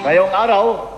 Ngayong araw,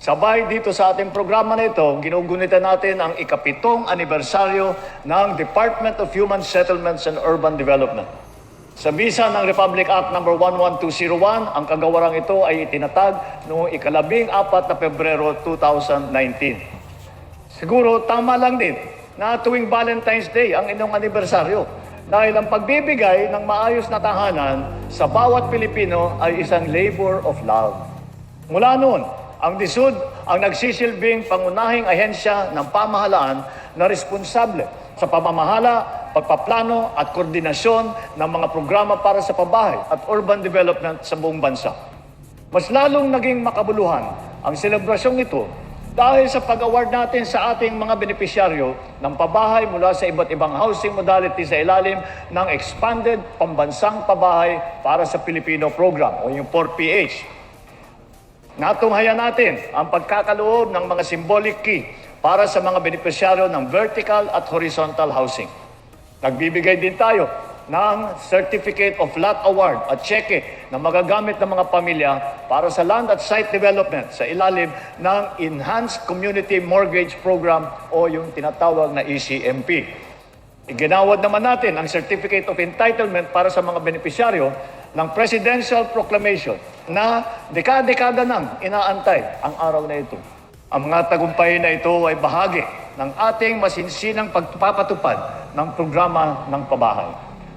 sabay dito sa ating programa na ito, ginugunitan natin ang ika-7 anibersaryo ng Department of Human Settlements and Urban Development. Sa bisa ng Republic Act No. 11201, ang kagawarang ito ay itinatag noong ika-14 na Pebrero 2019. Siguro tama lang din na tuwing Valentine's Day ang inyong anibersaryo dahil ang pagbibigay ng maayos na tahanan sa bawat Pilipino ay isang labor of love. Mula noon, ang DSUD ang nagsisilbing pangunahing ahensya ng pamahalaan na responsable sa pamamahala, pagpaplano at koordinasyon ng mga programa para sa pabahay at urban development sa buong bansa. Mas lalong naging makabuluhan ang selebrasyong ito dahil sa pag-award natin sa ating mga benepisyaryo ng pabahay mula sa iba't ibang housing modality sa ilalim ng Expanded Pambansang Pabahay para sa Pilipino Program o yung 4PH. Natunghayan natin ang pagkakaloob ng mga symbolic key para sa mga benepisyaryo ng vertical at horizontal housing. Nagbibigay din tayo ng Certificate of Lot Award at cheque na magagamit ng mga pamilya para sa land at site development sa ilalim ng Enhanced Community Mortgage Program o yung tinatawag na ECMP. Iginawad naman natin ang Certificate of Entitlement para sa mga benepisyaryo ng Presidential Proclamation na dekada-dekada nang inaantay ang araw na ito. Ang mga tagumpay na ito ay bahagi ng ating masinsinang pagpapatupad ng programa ng pabahay.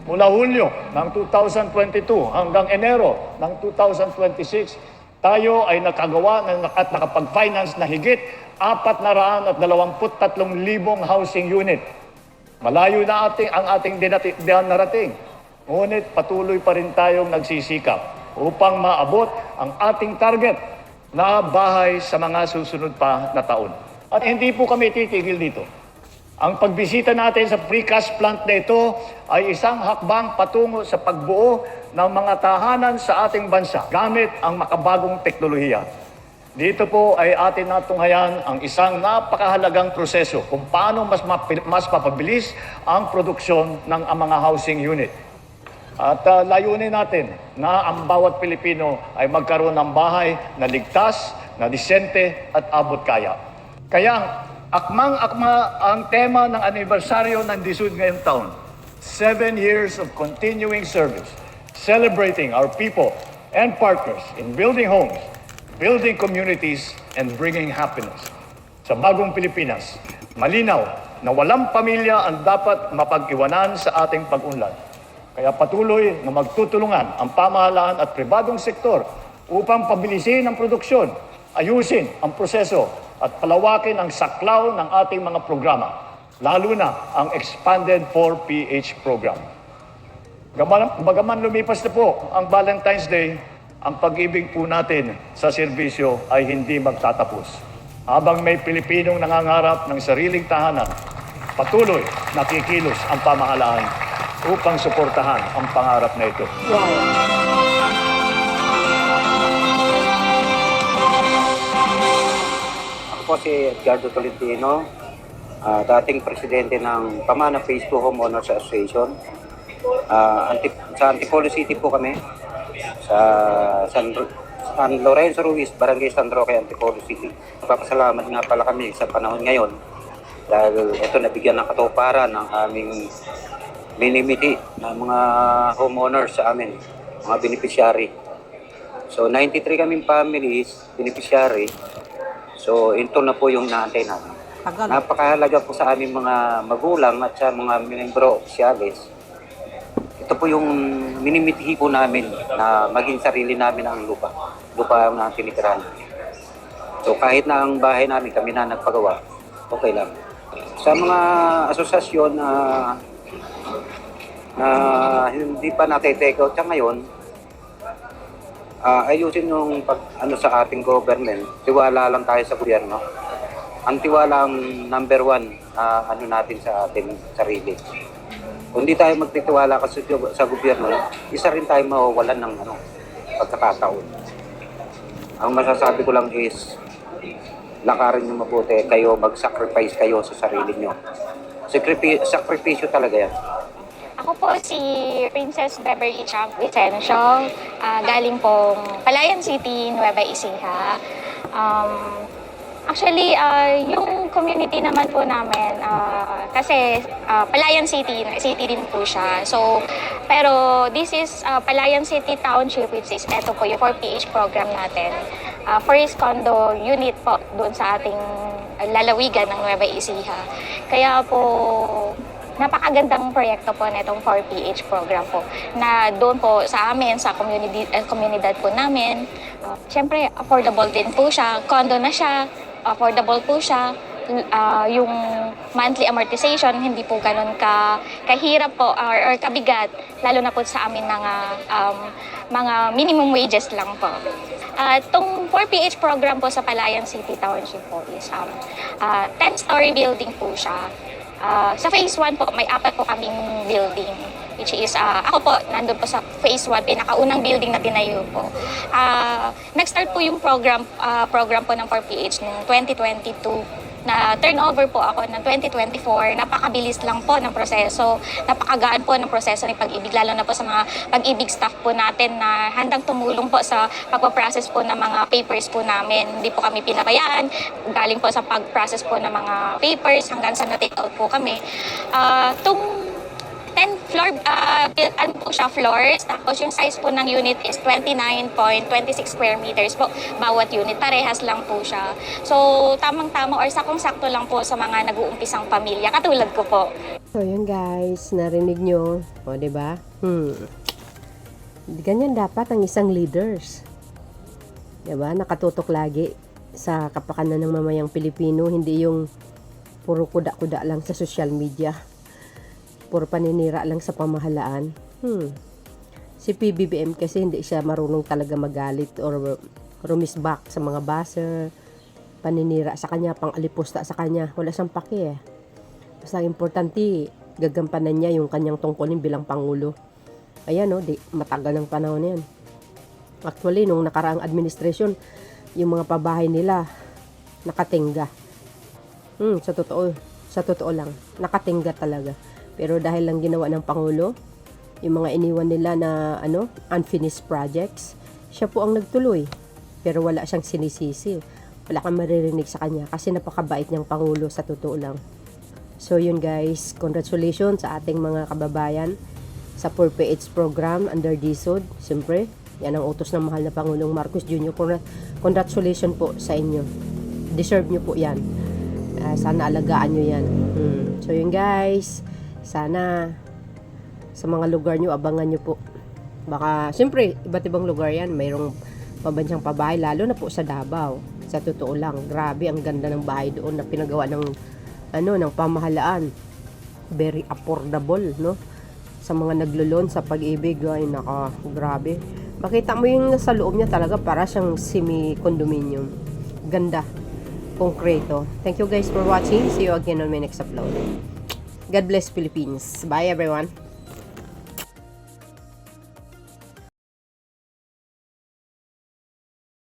Mula Hulyo ng 2022 hanggang Enero ng 2026, tayo ay nakagawa at nakapag-finance na higit 423,000 housing unit. Malayo na ang ating narating. Ngunit patuloy pa rin tayong nagsisikap upang maabot ang ating target na bahay sa mga susunod pa na taon. At hindi po kami titigil dito. Ang pagbisita natin sa precast plant na ito ay isang hakbang patungo sa pagbuo ng mga tahanan sa ating bansa gamit ang makabagong teknolohiya. Dito po ay atin natunghayan ang isang napakahalagang proseso kung paano mas mapabilis ang produksyon ng mga housing unit. At layunin natin na ang bawat Pilipino ay magkaroon ng bahay na ligtas, na disente at abot kaya. Kaya akmang-akma ang tema ng anibersaryo ng DSUD ngayong taon, 7 years of continuing service, celebrating our people and partners in building homes, building communities, and bringing happiness. Sa bagong Pilipinas, malinaw na walang pamilya ang dapat mapag-iwanan sa ating pag-unlad. Kaya patuloy na magtutulungan ang pamahalaan at pribadong sektor upang pabilisin ang produksyon, ayusin ang proseso at palawakin ang saklaw ng ating mga programa, lalo na ang Expanded 4PH program. Bagaman lumipas na po ang Valentine's Day, ang pag-ibig po natin sa serbisyo ay hindi magtatapos. Habang may Pilipinong nangangarap ng sariling tahanan, patuloy nakikilos ang pamahalaan upang suportahan ang pangarap na ito. Ako po si Edgardo Tolentino, dating presidente ng Pamana Phase 2 Homeowners Association. Sa Antipolo City po kami, sa San Lorenzo Ruiz, Barangay San Roque, Antipolo City. Papasalamat nga pala kami sa panahon ngayon dahil ito nabigyan ng katuparan ng aming minimiti ng mga homeowners sa amin, mga beneficiary. So 93 kaming families, beneficiary. So ito na po yung naantay namin. Napakahalaga po sa aming mga magulang at sa mga miyembro opisyalis. Ito po yung minimitihi po namin na maging sarili namin ang lupa. Lupa na tinitirahan. So kahit na ang bahay namin kami na nagpagawa, okay lang. Sa mga asosasyon na hindi pa natitake out siya ngayon, ayusin yung sa ating government, tiwala lang tayo sa gobyerno. Ang tiwala ang number 1 natin sa ating sarili. Kung hindi tayo magtitiwala kasi sa gobyerno, isa rin tayo mawawalan ng pagkakataon. Ang masasabi ko lang is, lakarin nyo mabuti, kayo mag-sacrifice kayo sa sarili nyo. Sakripisyo talaga yan. Ako po si Princess Beverly Champ Vicencio, galing pong Palayan City, Nueva Ecija. Actually, yung community naman po namin, kasi Palayan City, city din po siya. So, pero this is Palayan City Township, which is ito po yung 4PH program natin. First condo unit po doon sa ating lalawigan ng Nueva Ecija. Kaya po, napakagandang proyekto po nitong 4PH program po na doon po sa amin, sa komunidad po namin. Siyempre, affordable din po siya. Condo na siya, affordable po siya. Yung monthly amortization, hindi po ganun kahirap po or kabigat, lalo na po sa amin mga minimum wages lang po. Itong 4PH program po sa Palayan City Township po is 10-story building po siya. Sa phase 1 po, may 4 po kaming building. Which is, ako po, nandun po sa phase 1, pinakaunang building na tinayo po. Nag-start po yung program po ng 4PH noong 2022. Na turnover po ako ng 2024. Napakabilis lang po ng proseso. Napakagaan po ng proseso ng Pag-ibig, lalo na po sa mga Pag-ibig staff po natin na handang tumulong po sa pagpaprocess po ng mga papers po namin. Hindi po kami pinabayaan. Galing po sa pag-process po ng mga papers hanggang sa na-take out po kami. Itong 10 floor, ano po siya, floors. Tapos yung size po ng unit is 29.26 square meters po. Bawat unit, parehas lang po siya. So, tamang-tama or sakong-sakto lang po sa mga nag-uumpisang pamilya. Katulad ko po. So, yun guys, narinig nyo. O, diba? Ganyan dapat ang isang leaders. Diba? Nakatutok lagi sa kapakanan ng mamayang Pilipino. Hindi yung puro kuda-kuda lang sa social media. Puro paninira lang sa pamahalaan. Si PBBM kasi hindi siya marunong talaga magalit or rumisbak sa mga buzzer, paninira sa kanya, pang-alipusta sa kanya. Wala siyang paki eh. Basta importante, gagampanan niya yung kanyang tungkulin bilang Pangulo. Ayan di matagal ng panahon na yan. Actually, nung nakaraang administration, yung mga pabahay nila, nakatingga. Sa totoo lang, nakatingga talaga. Pero dahil lang ginawa ng Pangulo, yung mga iniwan nila na unfinished projects, siya po ang nagtuloy. Pero wala siyang sinisisi. Wala kang maririnig sa kanya kasi napakabait niyang Pangulo sa totoo lang. So yun guys, congratulations sa ating mga kababayan sa 4PH program under DSUD. Siyempre, yan ang utos ng mahal na Pangulong Marcos Jr. Congratulations po sa inyo. Deserve nyo po yan. Sana alagaan nyo yan. So yun guys, sana sa mga lugar nyo, abangan nyo po. Baka, siyempre, iba't ibang lugar yan. Mayroong pabansang pabahay, lalo na po sa Davao. Sa totoo lang, grabe, ang ganda ng bahay doon na pinagawa ng pamahalaan. Very affordable, no? Sa mga naglulon sa Pag-ibig, ay grabe. Makita mo yung sa loob niya talaga para siyang semi-condominium. Ganda. Konkreto. Thank you guys for watching. See you again on my next upload. God bless Philippines. Bye everyone.